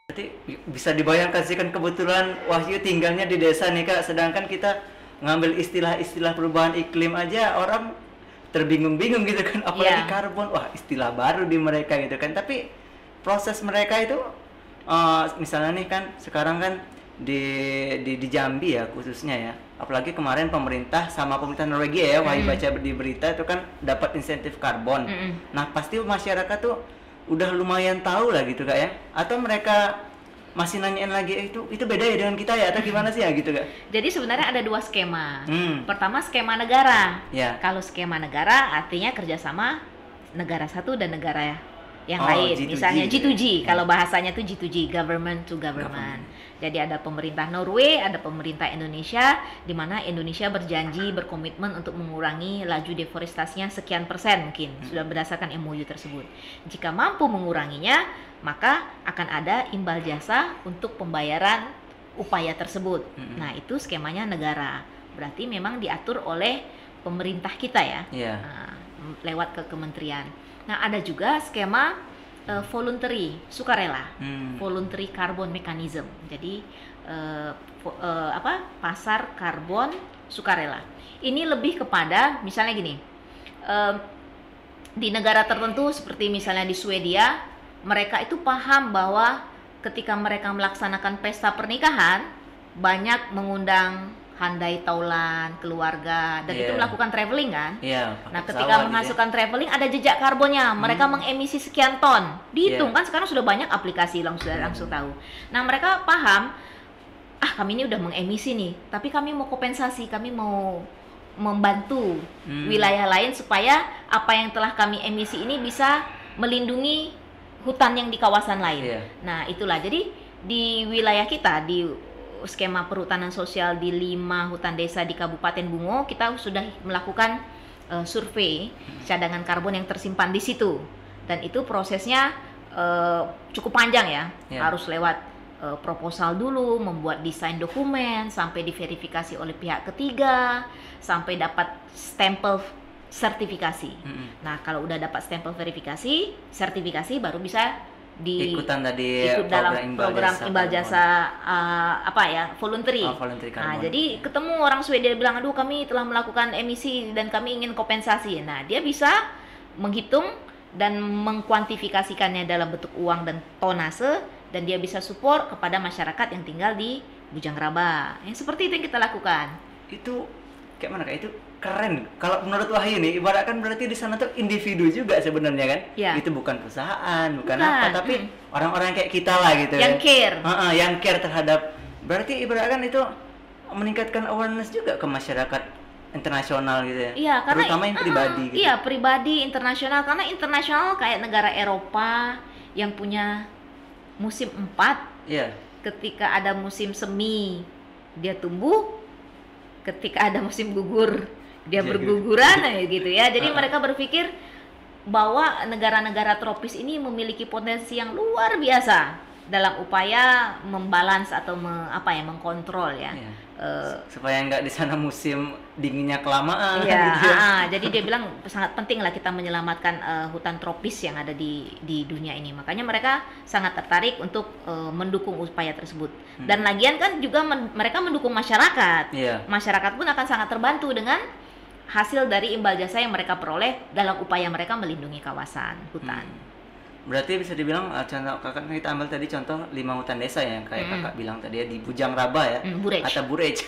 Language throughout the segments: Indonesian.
Berarti bisa dibayangkan sih kan kebetulan Wahyu tinggalnya di desa nih Kak, sedangkan kita ngambil istilah-istilah perubahan iklim aja orang terbingung-bingung gitu kan, apalagi Iya. karbon, wah istilah baru di mereka gitu kan. Tapi proses mereka itu misalnya nih kan sekarang kan di Jambi ya khususnya ya, apalagi kemarin pemerintah sama pemerintah Norwegia ya, Wahyu baca di berita itu kan dapat insentif karbon. Nah pasti masyarakat tuh udah lumayan tahu lah gitu Kak ya, atau mereka masih nanyain lagi itu beda ya dengan kita ya atau gimana sih ya gitu Kak? Jadi sebenarnya ada dua skema. Pertama skema negara. Ya. Kalau skema negara artinya kerjasama negara satu dan negara yang Oh, lain. G2G Misalnya gitu G2G. ya. Kalau bahasanya tuh G2G, government to government. Jadi ada pemerintah Norway, ada pemerintah Indonesia, di mana Indonesia berjanji berkomitmen untuk mengurangi laju deforestasinya sekian persen mungkin sudah berdasarkan MOU tersebut. Jika mampu menguranginya, maka akan ada imbal jasa untuk pembayaran upaya tersebut. Nah, itu skemanya negara. Berarti memang diatur oleh pemerintah kita ya. Iya. Nah, lewat ke kementerian. Nah, ada juga skema voluntary, sukarela. Voluntary carbon mechanism. Jadi pasar karbon sukarela. Ini lebih kepada misalnya gini. Di negara tertentu seperti misalnya di Swedia, mereka itu paham bahwa ketika mereka melaksanakan pesta pernikahan banyak mengundang handai taulan keluarga dan itu melakukan traveling kan. Nah, ketika menghasilkan traveling ada jejak karbonnya. Mereka mengemisi sekian ton. Dihitung kan sekarang sudah banyak aplikasi langsung tahu. Nah, mereka paham kami ini udah mengemisi nih, tapi kami mau kompensasi, kami mau membantu wilayah lain supaya apa yang telah kami emisi ini bisa melindungi hutan yang di kawasan lain. Nah, itulah. Jadi di wilayah kita di skema perhutanan sosial di 5 hutan desa di Kabupaten Bungo, kita sudah melakukan survei cadangan karbon yang tersimpan di situ. Dan itu prosesnya cukup panjang ya. Harus lewat proposal dulu, membuat desain dokumen, sampai diverifikasi oleh pihak ketiga, sampai dapat stempel sertifikasi. Nah, kalau udah dapat stempel sertifikasi baru bisa ikutan tadi ikut dalam program imbal jasa voluntary. Nah, jadi ketemu orang Swedia bilang, aduh kami telah melakukan emisi dan kami ingin kompensasi. Nah, dia bisa menghitung dan mengkuantifikasikannya dalam bentuk uang dan tonase, dan dia bisa support kepada masyarakat yang tinggal di Bujangraba. Yang seperti itu yang kita lakukan. Itu kayak mana Kak? Itu keren. Kalau menurut Wahyu nih, ibaratkan berarti di sana tuh individu juga sebenarnya kan? Itu bukan perusahaan, bukan apa, tapi orang-orang kayak kita lah gitu yang kan. Care. Yang care terhadap. Berarti ibaratkan itu meningkatkan awareness juga ke masyarakat internasional gitu ya. Iya, karena terutama yang pribadi gitu. Iya, pribadi, internasional, karena internasional kayak negara Eropa yang punya musim 4. Ketika ada musim semi, dia tumbuh. Ketika ada musim gugur, dia berguguran gitu ya. Jadi mereka berpikir bahwa negara-negara tropis ini memiliki potensi yang luar biasa dalam upaya membalans atau mengkontrol ya. Supaya nggak di sana musim dinginnya kelamaan gitu. Jadi dia bilang sangat penting lah kita menyelamatkan hutan tropis yang ada di dunia ini. Makanya mereka sangat tertarik untuk mendukung upaya tersebut. Dan lagian kan juga mereka mendukung masyarakat. Masyarakat pun akan sangat terbantu dengan hasil dari imbal jasa yang mereka peroleh dalam upaya mereka melindungi kawasan hutan. Berarti bisa dibilang contoh kakak kita ambil tadi contoh 5 hutan desa ya, kayak kakak bilang tadi ya di Bujangraba ya, atau Burej.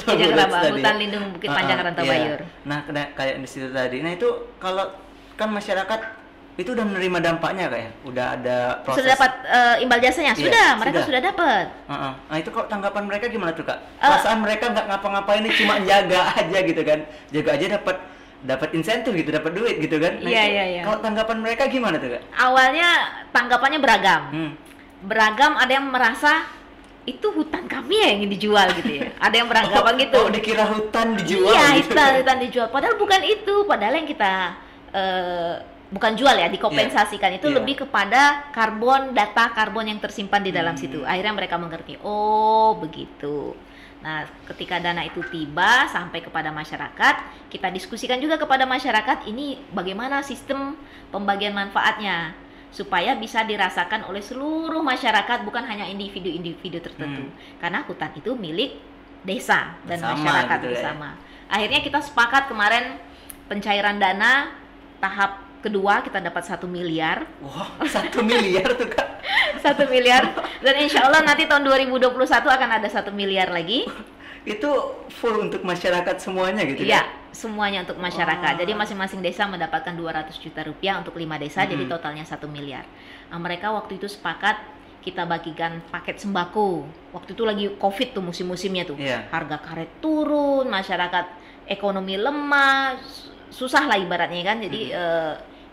Bujangraba, hutan lindung Bukit Panjang Rantau Bayur. Nah, kayak di situ tadi. Nah, itu kalau kan masyarakat itu udah menerima dampaknya kayak udah ada proses. Sudah dapat imbal jasanya? Mereka sudah dapat. Nah, itu kok tanggapan mereka gimana tuh Kak? Perasaan mereka nggak ngapa-ngapain, cuma jaga aja gitu kan. Jaga aja dapat insentif gitu, dapat duit gitu kan. Iya. Kalau tanggapan mereka gimana tuh Kak? Awalnya tanggapannya beragam. Beragam, ada yang merasa itu hutan kami ya yang ingin dijual gitu ya. Ada yang beranggapan gitu. Oh, dikira hutan dijual. Iya, gitu. hutan dijual. Padahal bukan itu. Padahal yang kita bukan jual ya, dikompensasikan itu lebih kepada data karbon yang tersimpan di dalam situ. Akhirnya mereka mengerti, oh begitu. Nah, ketika dana itu tiba sampai kepada masyarakat, kita diskusikan juga kepada masyarakat ini bagaimana sistem pembagian manfaatnya supaya bisa dirasakan oleh seluruh masyarakat, bukan hanya individu-individu tertentu. Karena hutan itu milik desa dan Bersama masyarakat gitu ya. bersama. Akhirnya kita sepakat kemarin pencairan dana tahap kedua kita dapat 1 miliar. Wah, 1 miliar tuh Kak. 1 miliar, dan insya Allah nanti tahun 2021 akan ada 1 miliar lagi. Itu full untuk masyarakat semuanya gitu Iya, kan? semuanya untuk masyarakat. Wah. Jadi masing-masing desa mendapatkan 200 juta rupiah untuk 5 desa, jadi totalnya 1 miliar. Nah, mereka waktu itu sepakat kita bagikan paket sembako. Waktu itu lagi Covid tuh, musim-musimnya tuh. Iya. Harga karet turun, masyarakat ekonomi lemah, susah lah ibaratnya kan. Jadi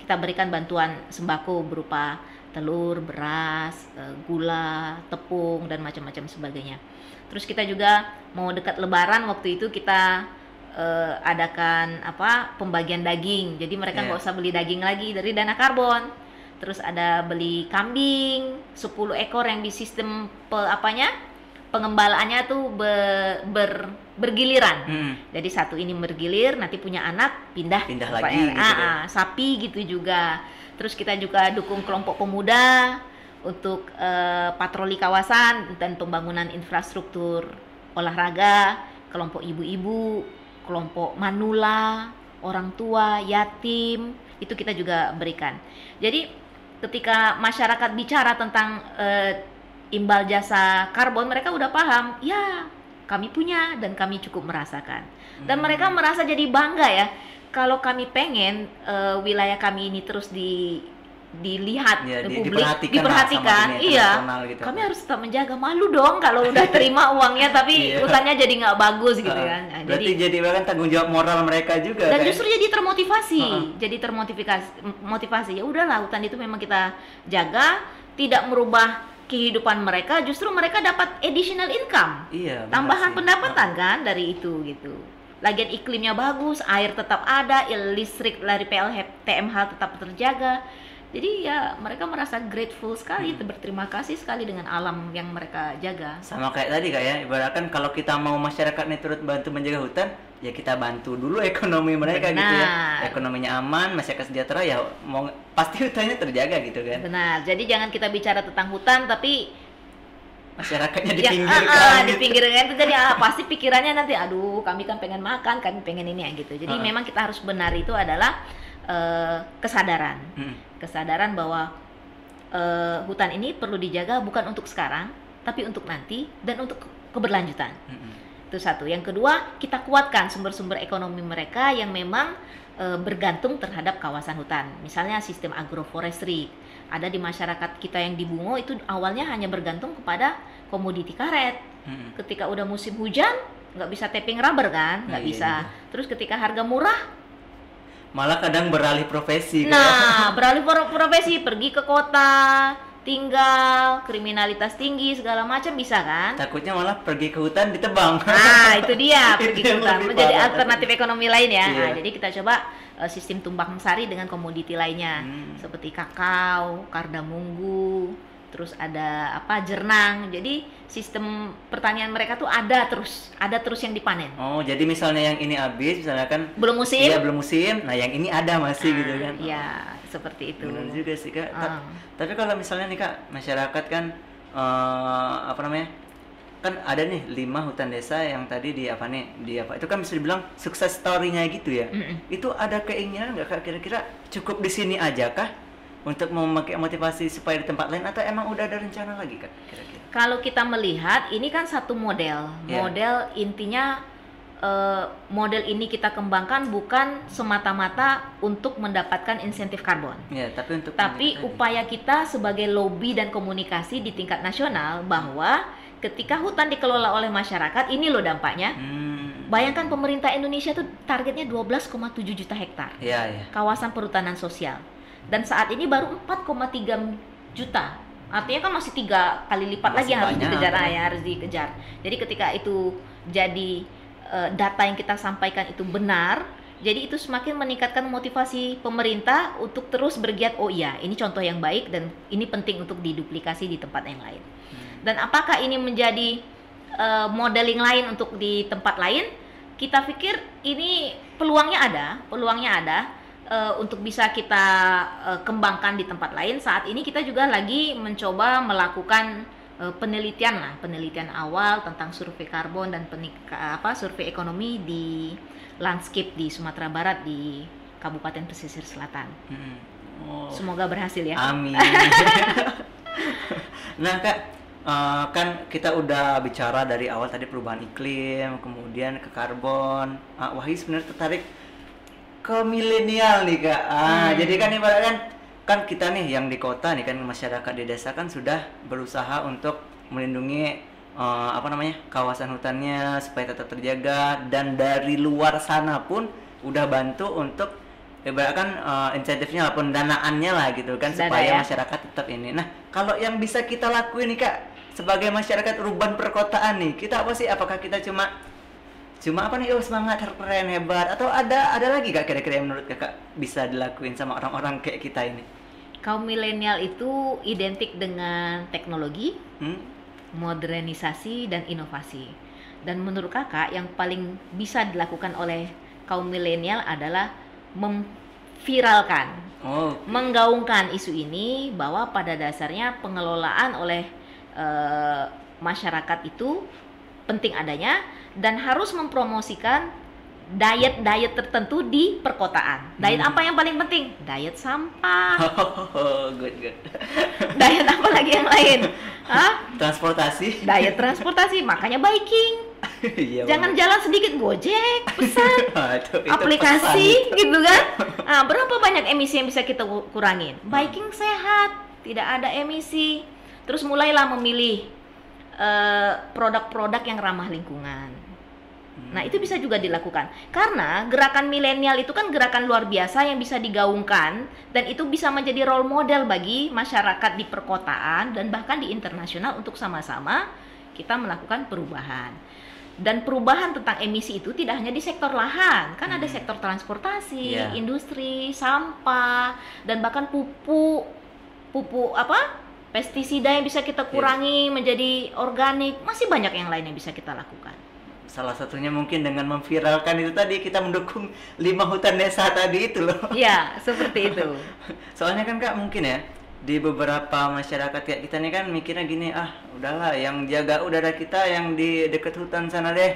kita berikan bantuan sembako berupa telur, beras, gula, tepung, dan macam-macam sebagainya. Terus kita juga mau dekat Lebaran, waktu itu kita adakan pembagian daging. Jadi mereka nggak usah beli daging lagi dari dana karbon. Terus ada beli kambing 10 ekor yang di sistem pengembalaannya tuh bergiliran. Jadi satu ini bergilir, nanti punya anak pindah lagi gitu sapi gitu juga. Terus kita juga dukung kelompok pemuda untuk patroli kawasan dan pembangunan infrastruktur olahraga, kelompok ibu-ibu, kelompok manula, orang tua, yatim, itu kita juga berikan. Jadi ketika masyarakat bicara tentang imbal jasa karbon, mereka udah paham, ya kami punya dan kami cukup merasakan. Dan mereka merasa jadi bangga ya, kalau kami pengen wilayah kami ini terus dilihat publik, diperhatikan, iya, gitu. Kami harus tetap menjaga. Malu dong kalau udah terima uangnya tapi hutannya jadi nggak bagus gitu kan. Nah, berarti jadi bahkan tanggung jawab moral mereka juga. Dan justru jadi termotivasi, motivasi. Ya udahlah, hutan itu memang kita jaga, tidak merubah kehidupan mereka, justru mereka dapat additional income, tambahan pendapatan kan dari itu gitu. Lagian iklimnya bagus, air tetap ada, listrik dari TMH tetap terjaga. Jadi ya mereka merasa grateful sekali, berterima kasih sekali dengan alam yang mereka jaga. Sama kayak tadi Kak ya, ibaratkan kalau kita mau masyarakat nih turut bantu menjaga hutan, ya kita bantu dulu ekonomi mereka. Benar. Gitu ya. Ekonominya aman, masyarakat sejahtera, ya mau pasti hutannya terjaga gitu kan. Benar. Jadi jangan kita bicara tentang hutan tapi masyarakatnya dipinggirkan. Dipinggirkan itu jadi pasti pikirannya nanti, aduh kami kan pengen makan, kami pengen ini ya gitu. Jadi memang kita harus benar, itu adalah kesadaran bahwa hutan ini perlu dijaga bukan untuk sekarang, tapi untuk nanti dan untuk keberlanjutan. Itu satu. Yang kedua, kita kuatkan sumber-sumber ekonomi mereka yang memang bergantung terhadap kawasan hutan. Misalnya sistem agroforestry. Ada di masyarakat kita yang di Bungo itu awalnya hanya bergantung kepada komoditi karet. Ketika udah musim hujan, nggak bisa tapping rubber kan, nggak bisa. Terus ketika harga murah, malah kadang beralih profesi. Beralih profesi, pergi ke kota, tinggal, kriminalitas tinggi, segala macam bisa kan? Takutnya malah pergi ke hutan ditebang. Nah, itu dia, pergi ke hutan. Menjadi alternatif ekonomi lain ya. Nah, jadi kita coba sistem tumbang sari dengan komoditi lainnya. Seperti kakao, kardamunggu, terus ada jernang. Jadi sistem pertanian mereka tuh ada terus yang dipanen. Oh, jadi misalnya yang ini habis, misalnya kan belum musim. Iya, belum musim. Nah, yang ini ada masih gitu kan. Iya, seperti itu. Benar juga sih, Kak. Tapi kalau misalnya nih, Kak, masyarakat kan kan ada nih 5 hutan desa yang tadi itu kan bisa dibilang sukses story-nya gitu ya. Itu ada keinginan nggak, Kak, kira-kira cukup di sini aja kah untuk memakai motivasi supaya di tempat lain, atau emang udah ada rencana lagi, Kak, kira-kira? Kalau kita melihat ini kan satu model. Model intinya model ini kita kembangkan bukan semata-mata untuk mendapatkan insentif karbon. Tapi upaya kita sebagai lobby dan komunikasi di tingkat nasional bahwa ketika hutan dikelola oleh masyarakat, ini loh dampaknya. Bayangkan pemerintah Indonesia tuh targetnya 12,7 juta hektar. Kawasan perhutanan sosial. Dan saat ini baru 4,3 juta. Artinya kan masih 3 kali lipat lagi yang harus dikejar. Jadi ketika itu jadi data yang kita sampaikan itu benar, jadi itu semakin meningkatkan motivasi pemerintah untuk terus bergiat, oh iya, ini contoh yang baik dan ini penting untuk diduplikasi di tempat yang lain. Dan apakah ini menjadi modeling lain untuk di tempat lain? Kita pikir ini peluangnya ada. untuk bisa kita kembangkan di tempat lain, saat ini kita juga lagi mencoba melakukan penelitian awal tentang survei karbon dan survei ekonomi di landscape di Sumatera Barat di Kabupaten Pesisir Selatan. Oh. Semoga berhasil ya. Amin. Nah Kak, kan kita udah bicara dari awal tadi perubahan iklim, kemudian ke karbon. Wahyu sebenarnya tertarik ke milenial nih Kak. Jadi kan ibaratnya kan kita nih yang di kota nih kan, masyarakat di desa kan sudah berusaha untuk melindungi kawasan hutannya supaya tetap terjaga, dan dari luar sana pun udah bantu untuk ibaratkan insentifnya lah, pendanaannya lah gitu kan, supaya masyarakat tetap ini. Nah, kalau yang bisa kita lakuin nih Kak sebagai masyarakat urban perkotaan nih, kita apa sih? Apakah kita cuma apa nih, semangat, keren, hebat, atau ada lagi Kak kira-kira yang menurut Kakak bisa dilakuin sama orang-orang kayak kita ini? Kaum milenial itu identik dengan teknologi, modernisasi, dan inovasi. Dan menurut Kakak yang paling bisa dilakukan oleh kaum milenial adalah memviralkan, menggaungkan isu ini, bahwa pada dasarnya pengelolaan oleh masyarakat itu penting adanya, dan harus mempromosikan diet tertentu di perkotaan. Diet apa yang paling penting? Diet sampah. Good. Diet apa lagi yang lain? Transportasi. Diet transportasi, makanya biking. Jangan jalan sedikit, Gojek, pesan, aplikasi pesan. Gitu kan. Berapa banyak emisi yang bisa kita kurangin? Biking sehat, tidak ada emisi. Terus mulailah memilih produk-produk yang ramah lingkungan. Nah, itu bisa juga dilakukan. Karena gerakan milenial itu kan gerakan luar biasa yang bisa digaungkan, dan itu bisa menjadi role model bagi masyarakat di perkotaan dan bahkan di internasional untuk sama-sama kita melakukan perubahan. Dan perubahan tentang emisi itu tidak hanya di sektor lahan, kan ada sektor transportasi, industri, sampah, dan bahkan pupuk pestisida yang bisa kita kurangi menjadi organik. Masih banyak yang lain yang bisa kita lakukan. Salah satunya mungkin dengan memviralkan itu tadi, kita mendukung 5 hutan desa tadi itu loh. Iya, seperti itu. Soalnya kan Kak, mungkin ya di beberapa masyarakat kayak kita nih kan mikirnya gini, udahlah yang jaga udara kita yang di dekat hutan sana deh.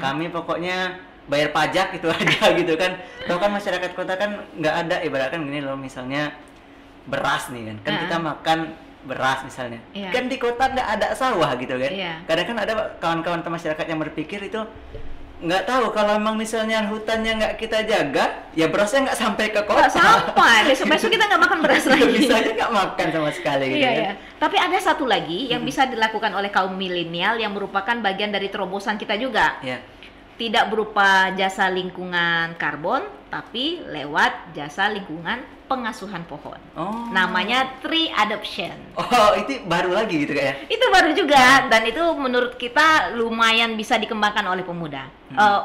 Kami pokoknya bayar pajak itu aja gitu kan. Tahu kan masyarakat kota kan nggak ada, ibaratkan gini loh, misalnya beras nih kan kita makan beras misalnya, kan di kota nggak ada sawah gitu kan. Kadang kan ada kawan-kawan masyarakat yang berpikir itu nggak tahu kalau memang misalnya hutannya nggak kita jaga, ya berasnya nggak sampai ke kota. Nggak sampai, besok kita nggak makan beras lagi. Bisanya nggak makan sama sekali gitu kan. Tapi ada satu lagi yang bisa dilakukan oleh kaum milenial yang merupakan bagian dari terobosan kita juga. Tidak berupa jasa lingkungan karbon, tapi lewat jasa lingkungan pengasuhan pohon. Namanya tree adoption. Itu baru lagi gitu kayak? Itu baru juga, dan itu menurut kita lumayan bisa dikembangkan oleh pemuda,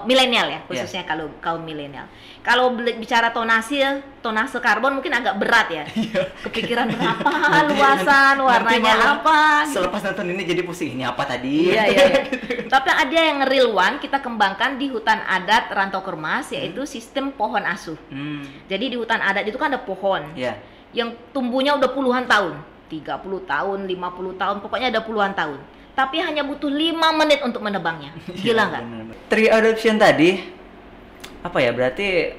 milenial ya, khususnya kalau kaum milenial. Kalau bicara tonase karbon mungkin agak berat ya. Kepikiran berapa, luasan, warnanya apa. Selepas nonton ini jadi pusing, ini apa tadi? Tapi ada yang real one kita kembangkan di hutan adat Rantau Kermas, yaitu sistem pohon asuh. Jadi di hutan adat itu kan ada pohon yang tumbuhnya udah puluhan tahun, 30 tahun, 50 tahun, pokoknya ada puluhan tahun. Tapi hanya butuh 5 menit untuk menebangnya. Gila nggak? Tree adoption tadi apa ya, berarti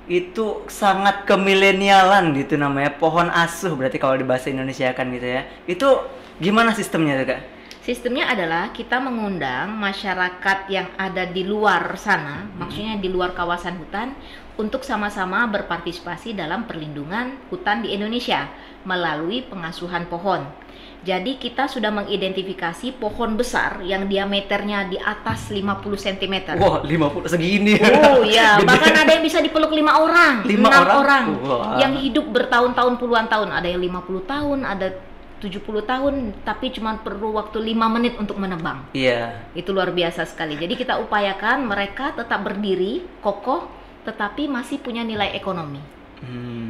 itu sangat kemilenialan gitu namanya, pohon asuh berarti kalau di bahasa Indonesia kan gitu ya. Itu gimana sistemnya tuh Kak? Sistemnya adalah kita mengundang masyarakat yang ada di luar sana, maksudnya di luar kawasan hutan, untuk sama-sama berpartisipasi dalam perlindungan hutan di Indonesia melalui pengasuhan pohon. Jadi kita sudah mengidentifikasi pohon besar yang diameternya di atas 50 cm. Wah, 50 segini. Bahkan ada yang bisa dipeluk 5 orang, 6 orang. Yang hidup bertahun-tahun, puluhan tahun. Ada yang 50 tahun, ada 70 tahun, tapi cuma perlu waktu 5 menit untuk menebang. Itu luar biasa sekali. Jadi kita upayakan mereka tetap berdiri, kokoh, tetapi masih punya nilai ekonomi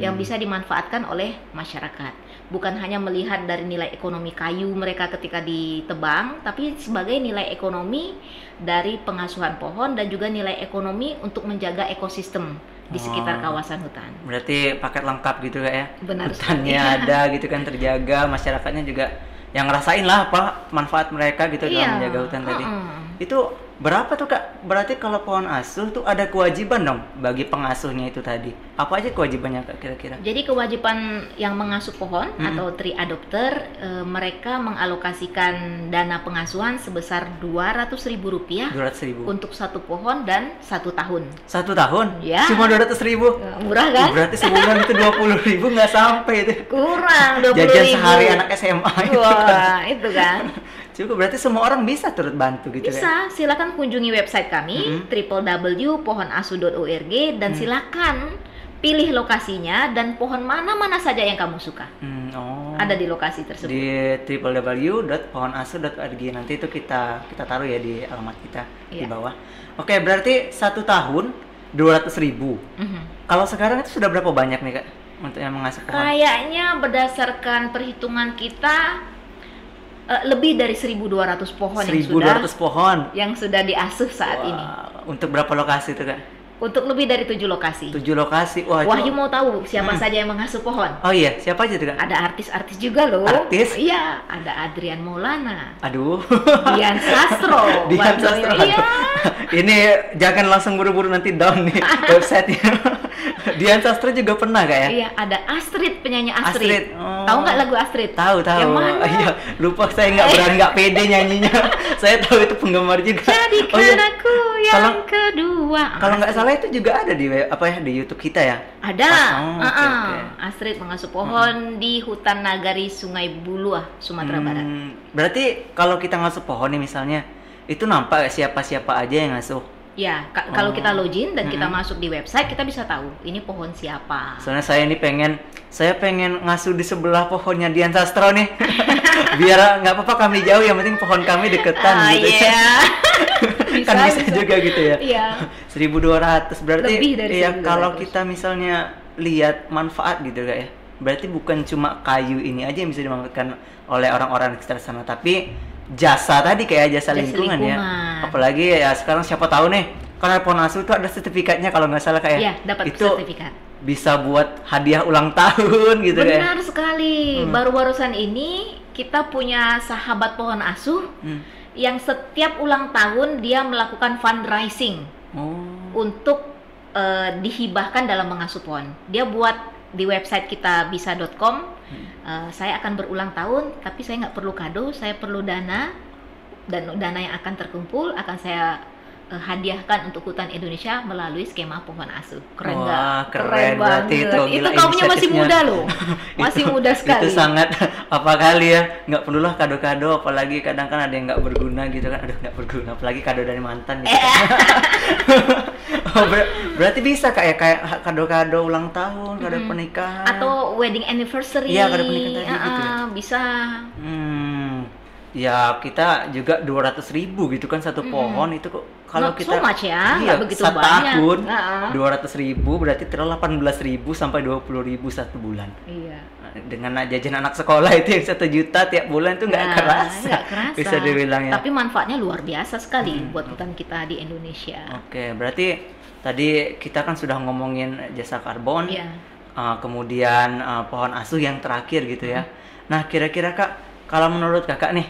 yang bisa dimanfaatkan oleh masyarakat. Bukan hanya melihat dari nilai ekonomi kayu mereka ketika ditebang, tapi sebagai nilai ekonomi dari pengasuhan pohon, dan juga nilai ekonomi untuk menjaga ekosistem di sekitar kawasan hutan. Berarti paket lengkap gitu Kak ya. Benar Hutannya sekali. ada gitu kan, terjaga, masyarakatnya juga yang ngerasain lah apa manfaat mereka gitu dalam menjaga hutan tadi. Itu berapa tuh Kak? Berarti kalau pohon asuh tuh ada kewajiban dong bagi pengasuhnya itu tadi. Apa aja kewajibannya Kak kira-kira? Jadi kewajiban yang mengasuh pohon atau tree adopter, mereka mengalokasikan dana pengasuhan sebesar Rp200.000 200.000 untuk satu pohon dan 1 tahun. 1 tahun? Ya. Cuma 200.000? Murah kan? Berarti sebulan itu 20.000 nggak sampai itu. Kurang 20.000. Jajan sehari anak SMA itu kan. Wah, itu kan. Cukup, berarti semua orang bisa turut bantu gitu ya? Bisa, silakan kunjungi website kami www.pohonasuh.org dan silakan pilih lokasinya dan pohon mana-mana saja yang kamu suka. Ada di lokasi tersebut. Di www.pohonasuh.org, nanti itu kita taruh ya di alamat kita di bawah. Oke, berarti 1 tahun 200.000. Kalau sekarang itu sudah berapa banyak nih Kak untuk yang mengasuh pohon? Kayaknya berdasarkan perhitungan kita lebih dari 1.200 pohon 1.200 pohon yang sudah diasuh saat ini. Untuk berapa lokasi itu Kak? Untuk lebih dari 7 lokasi. 7 lokasi. Wah, Wahyu mau tahu siapa saja yang mengasuh pohon? Oh iya, siapa aja tuh Kak? Ada artis-artis juga loh. Artis? Iya, ada Adrian Maulana. Aduh. Dian Sastro. Dian Sastro. Iya. Ini jangan langsung buru-buru nanti down nih websitenya. Dian Sastro juga pernah Kak ya? Iya, ada Astrid, penyanyi Astrid. Oh. Tahu nggak lagu Astrid? Tahu. Yang mana? Iya, lupa, saya nggak berani, nggak pede nyanyinya. Saya tahu itu penggemar juga. Jadikan aku yang Kalau- kedua. Kalau nggak salah itu juga ada di di YouTube kita ya? Ada. Oke. Astrid mengasuh pohon di hutan nagari Sungai Buluah, Sumatera Barat. Berarti kalau kita ngasuh pohon nih misalnya, itu nampak siapa-siapa aja yang ngasuh. Ya, kalau kita login dan kita masuk di website, kita bisa tahu ini pohon siapa. Soalnya saya pengen ngasuh di sebelah pohonnya Dian Sastro nih. Biar nggak apa-apa kami jauh, yang penting pohon kami deketan gitu. Iya. Kan bisa juga gitu ya. Iya. 1.200 berarti. Lebih dari ya 1.200. kalau kita misalnya lihat manfaat gitu Kak ya. Berarti bukan cuma kayu ini aja yang bisa dimanfaatkan oleh orang-orang di sekitar sana, tapi jasa tadi kayak jasa lingkungan ya. Apalagi ya sekarang siapa tahu nih, karena pohon asuh itu ada sertifikatnya kalau nggak salah kayak. Iya, dapat itu sertifikat. Bisa buat hadiah ulang tahun gitu ya. Benar sekali. Baru-barusan ini kita punya sahabat pohon asuh yang setiap ulang tahun dia melakukan fundraising untuk dihibahkan dalam mengasuh pohon. Dia buat di website kita bisa.com. Saya akan berulang tahun, tapi saya nggak perlu kado, saya perlu dana, dan dana yang akan terkumpul akan saya hadiahkan untuk hutan Indonesia melalui skema pohon asuh. Keren nggak? Wah, keren berarti banget. itu. Itu Gila, kamunya masih inisiatifnya. muda loh, masih muda sekali. Itu sangat apa kali ya, nggak perlulah kado-kado, apalagi kadang kan ada yang nggak berguna gitu kan. Aduh, nggak berguna, apalagi kado dari mantan gitu. Berarti bisa kayak kado-kado ulang tahun, kado pernikahan, atau wedding anniversary. Iya, kado pernikahan tadi gitu ya. Bisa. Ya kita juga 200.000 gitu kan satu pohon itu kok. Kalau Not kita so much ya, iya, nggak begitu setahun banyak. 200.000 berarti terus 18.000 sampai 20.000 satu bulan. Iya. Dengan jajan anak sekolah itu yang 1 juta tiap bulan itu nggak kerasa. Nggak kerasa. Bisa dibilang ya. Tapi manfaatnya luar biasa sekali buat hutan kita di Indonesia. Oke, berarti tadi kita kan sudah ngomongin jasa karbon, Iya. kemudian pohon asuh yang terakhir gitu ya. Nah, kira-kira Kak, kalau menurut Kakak nih,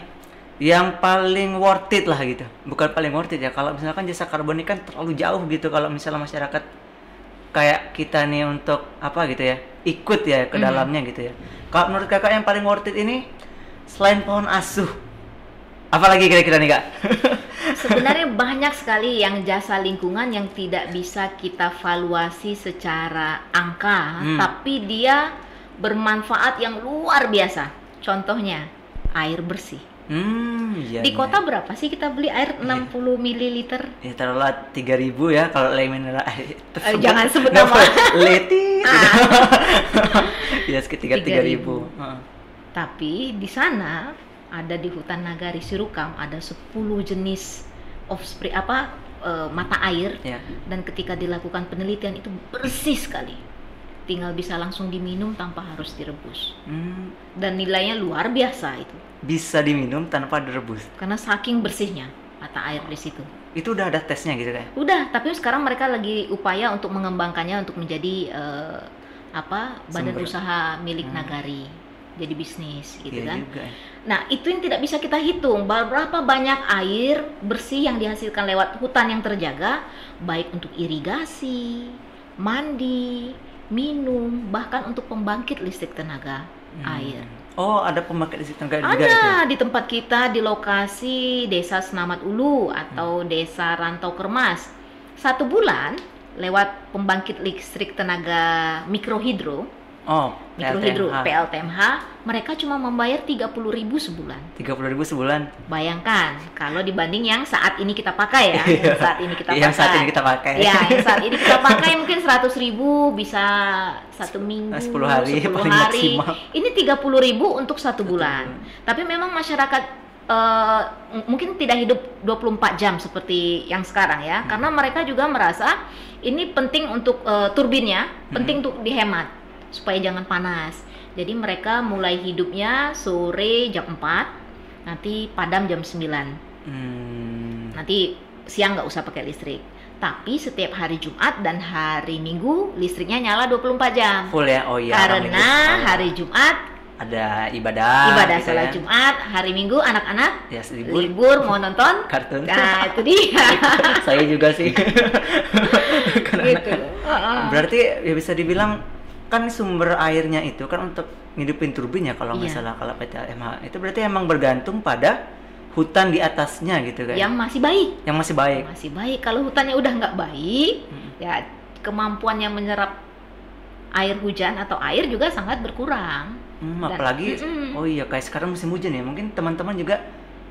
yang paling worth it lah gitu, bukan paling worth it ya, kalau misalkan jasa karbon ini kan terlalu jauh gitu, kalau misalnya masyarakat kayak kita nih untuk apa gitu ya, ikut ya ke dalamnya gitu ya. Kalau menurut Kakak yang paling worth it ini selain pohon asuh, apalagi kira-kira nih Kak? Sebenarnya banyak sekali yang jasa lingkungan yang tidak bisa kita valuasi secara angka, tapi dia bermanfaat yang luar biasa. Contohnya air bersih. Iya, Di kota berapa sih kita beli air 60 ml? Ya taruhlah 3.000 ya kalau air mineral. Jangan sebut nama. Leti. Ya sekitar 3.000. Tapi di sana ada di hutan Nagari Sirukam ada 10 jenis offspring mata air Ya. dan ketika dilakukan penelitian itu bersih sekali. Tinggal bisa langsung diminum tanpa harus direbus. Dan nilainya luar biasa itu. Bisa diminum tanpa direbus. Karena saking bersihnya mata air di situ. Itu udah ada tesnya gitu kan? Udah, tapi sekarang mereka lagi upaya untuk mengembangkannya untuk menjadi badan Sumber. usaha milik nagari, jadi bisnis gitu Iya kan. juga ya. Nah, itu yang tidak bisa kita hitung, berapa banyak air bersih yang dihasilkan lewat hutan yang terjaga, baik untuk irigasi, mandi, minum, bahkan untuk pembangkit listrik tenaga air. Oh, ada pembangkit listrik tenaga juga itu. Ada di tempat kita di lokasi Desa Senamat Ulu atau Desa Rantau Kermas. 1 bulan lewat pembangkit listrik tenaga mikrohidro, Oh, PLTMH, mereka cuma membayar 30.000 sebulan. 30.000 sebulan. Bayangkan kalau dibanding yang saat ini kita pakai ya, yang saat ini kita pakai. Yang saat ini kita pakai. Ya, yang saat ini kita pakai mungkin 100.000 bisa 1 minggu, 10 hari, 10 paling hari. maksimal. Ini 30.000 untuk 1 bulan. Tapi memang masyarakat mungkin tidak hidup 24 jam seperti yang sekarang ya, karena mereka juga merasa ini penting untuk turbinnya, penting untuk dihemat supaya jangan panas. Jadi mereka mulai hidupnya sore jam 4, nanti padam jam 9. Nanti siang nggak usah pakai listrik. Tapi setiap hari Jumat dan hari Minggu listriknya nyala 24 jam. Full ya? Oh iya. Karena hari Jumat ada ibadah gitu salat ya. Jumat, hari Minggu anak-anak Ya, libur mau nonton kartun. Nah, itu dia. Saya juga sih. Gitu. Berarti ya bisa dibilang kan sumber airnya itu kan untuk ngidupin turbin ya kalau nggak Iya. salah, kalau PTMH itu berarti emang bergantung pada hutan di atasnya gitu kan? Yang masih baik. Yang masih baik. Masih baik. Kalau hutannya udah nggak baik, ya kemampuannya menyerap air hujan atau air juga sangat berkurang. Apalagi oh iya kayak sekarang musim hujan ya, mungkin teman-teman juga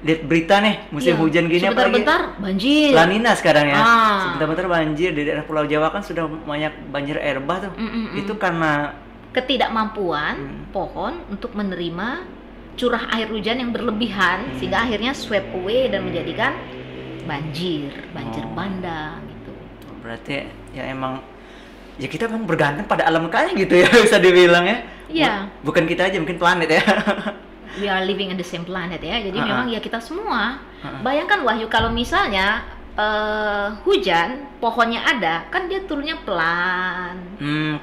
lihat berita nih musim hujan gini apalagi sebentar banjir. La Nina sekarang ya. Ah. Sebentar banjir di daerah Pulau Jawa kan sudah banyak banjir air bah tuh. Itu karena ketidakmampuan pohon untuk menerima curah air hujan yang berlebihan sehingga akhirnya swept away dan menjadikan banjir bandang gitu. Berarti ya emang ya kita memang bergantung pada alam kaya gitu ya bisa dibilang ya. Iya. Bukan kita aja, mungkin planet ya. We are living in the same planet ya. Jadi memang ya kita semua. Bayangkan Wahyu kalau misalnya hujan, pohonnya ada, kan dia turunnya pelan.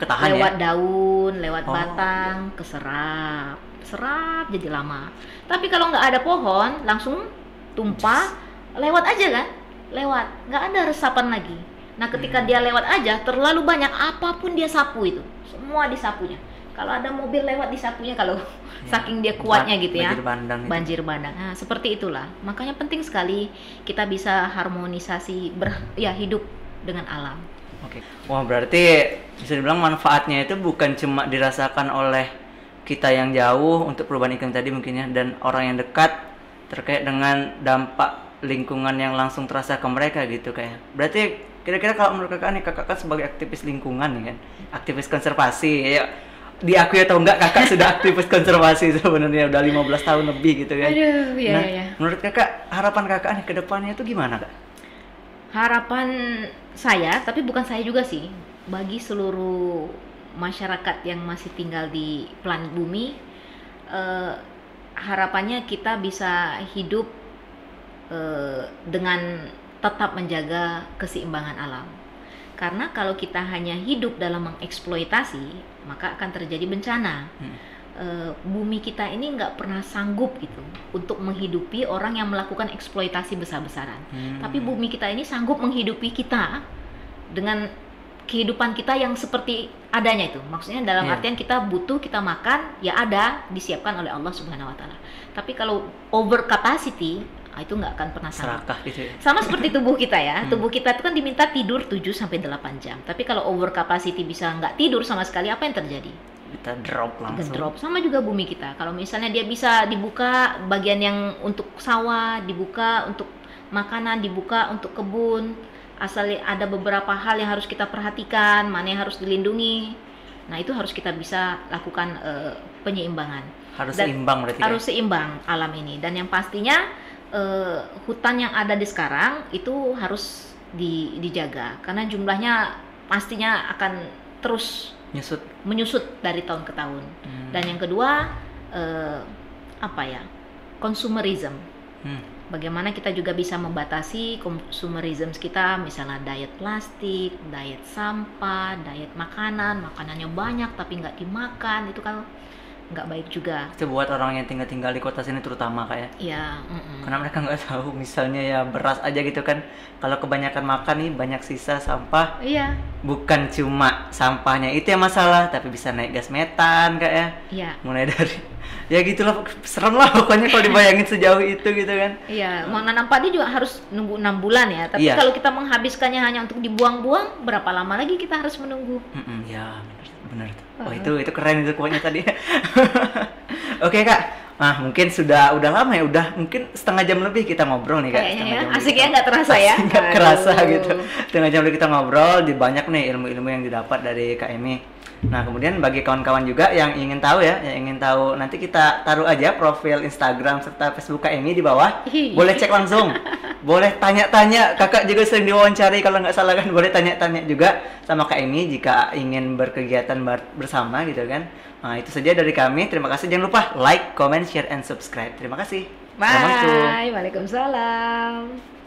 Ketahan lewat ya. daun, lewat batang, serap jadi lama. Tapi kalau nggak ada pohon, langsung tumpah, lewat aja kan? Lewat, nggak ada resapan lagi. Nah ketika dia lewat aja, terlalu banyak apapun dia sapu itu, semua disapunya. Kalau ada mobil lewat disapunya, kalau saking dia kuatnya gitu ya. Banjir bandang. Nah, seperti itulah. Makanya penting sekali kita bisa harmonisasi hidup dengan alam. Oke. Wah, berarti bisa dibilang manfaatnya itu bukan cuma dirasakan oleh kita yang jauh untuk perubahan iklim tadi mungkin ya, dan orang yang dekat terkait dengan dampak lingkungan yang langsung terasa ke mereka gitu kayak. Berarti kira-kira kalau menurut kakak nih, kakak kan sebagai aktivis lingkungan nih kan, aktivis konservasi ya. Diakui atau enggak kakak sudah aktivis konservasi sebenarnya udah 15 tahun lebih gitu kan. Aduh, iya, nah, iya. Menurut kakak harapan kakak nih ke depannya itu gimana kak? Harapan saya, tapi bukan saya juga sih, bagi seluruh masyarakat yang masih tinggal di planet bumi, harapannya kita bisa hidup dengan tetap menjaga keseimbangan alam. Karena kalau kita hanya hidup dalam mengeksploitasi, maka akan terjadi bencana. Bumi kita ini nggak pernah sanggup gitu untuk menghidupi orang yang melakukan eksploitasi besar-besaran. Tapi bumi kita ini sanggup menghidupi kita dengan kehidupan kita yang seperti adanya itu. Maksudnya dalam artian kita butuh, kita makan, ya ada, disiapkan oleh Allah Subhanahu wa taala. Tapi kalau over capacity, itu nggak akan pernah serakah gitu ya. Sama seperti tubuh kita ya. Tubuh kita itu kan diminta tidur 7 sampai 8 jam. Tapi kalau over capacity bisa nggak tidur sama sekali, apa yang terjadi? Kita drop langsung. Drop. Sama juga bumi kita. Kalau misalnya dia bisa dibuka bagian yang untuk sawah, dibuka untuk makanan, dibuka untuk kebun, asal ada beberapa hal yang harus kita perhatikan, mana yang harus dilindungi. Nah, itu harus kita bisa lakukan penyeimbangan. Harus seimbang berarti. Harus seimbang alam ini. Dan yang pastinya hutan yang ada di sekarang itu harus dijaga karena jumlahnya pastinya akan terus menyusut dari tahun ke tahun. Dan yang kedua consumerism. bagaimana kita juga bisa membatasi consumerism kita, misalnya diet plastik, diet sampah, diet makanannya banyak tapi nggak dimakan, itu kan nggak baik juga. Itu buat orang yang tinggal di kota sini terutama kayak. Iya. Karena mereka nggak tahu, misalnya ya beras aja gitu kan, kalau kebanyakan makan nih banyak sisa sampah. Iya. Bukan cuma sampahnya itu yang masalah, tapi bisa naik gas metan kayak. Iya. Mulai dari ya gitulah, serem lah pokoknya kalau dibayangin sejauh itu gitu kan. Iya, mau nanam padi juga harus nunggu 6 bulan ya. Tapi Iya. kalau kita menghabiskannya hanya untuk dibuang-buang, berapa lama lagi kita harus menunggu? Ya benar. Oh itu keren itu quote-nya tadi. Oke Kak, nah mungkin udah lama ya, udah mungkin setengah jam lebih kita ngobrol nih Kak. Kayaknya ya, asik ya, nggak terasa ya? Nggak kerasa Aduh. gitu. Setengah jam lebih kita ngobrol, banyak nih ilmu-ilmu yang didapat dari Kak Emi. Nah kemudian bagi kawan-kawan juga yang ingin tahu ya, nanti kita taruh aja profil Instagram serta Facebook Kak Emi di bawah. Boleh cek langsung, boleh tanya-tanya. Kakak juga sering diwawancari kalau nggak salah kan, boleh tanya-tanya juga sama Kak Emi jika ingin berkegiatan bersama gitu kan. Nah itu saja dari kami. Terima kasih. Jangan lupa like, comment, share, and subscribe. Terima kasih. Bye. Waalaikumsalam.